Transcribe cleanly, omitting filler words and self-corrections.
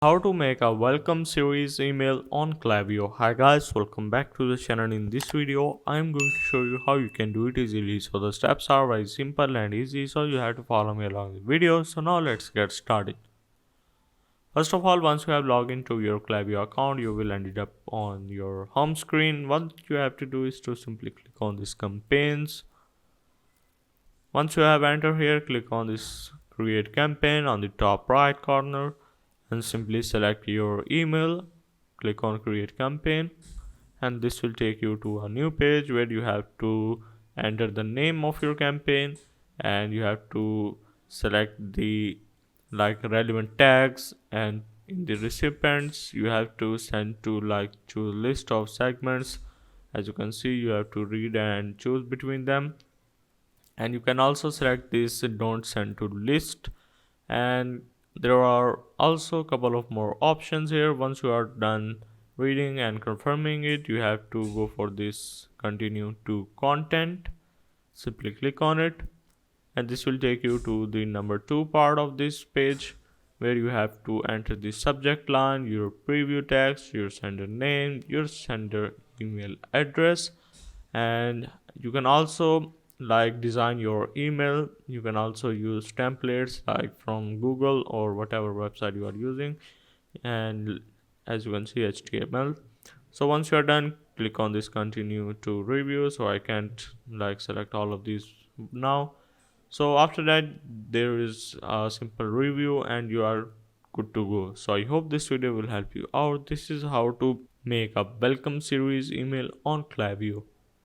How to make a welcome series email on Klaviyo. Hi guys, welcome back to the channel. In this video I am going to show you how you can do it easily. So the steps are very simple and easy, so you have to follow me along the video. So now let's get started. First of all, once you have logged into your Klaviyo account, you will end up on your home screen. What you have to do is to simply click on this campaigns. Once you have entered here, click on this create campaign on the top right corner and simply select your email. Click on create campaign and this will take you to a new page where you have to enter the name of your campaign and you have to select the relevant tags, and in the recipients you have to send to choose list of segments. As you can see, you have to read and choose between them, and you can also select this don't send to list. And there are also a couple of more options here. Once you are done reading and confirming it, you have to go for this continue to content. Simply click on it and this will take you to the number 2 part of this page, where you have to enter the subject line, your preview text, your sender name, your sender email address, and you can also design your email. You can also use templates from Google or whatever website you are using, and as you can see, HTML. So once you are done, click on this continue to review. So I can't select all of these now. So after that, there is a simple review and you are good to go. So I hope this video will help you out. This is how to make a welcome series email on Klaviyo.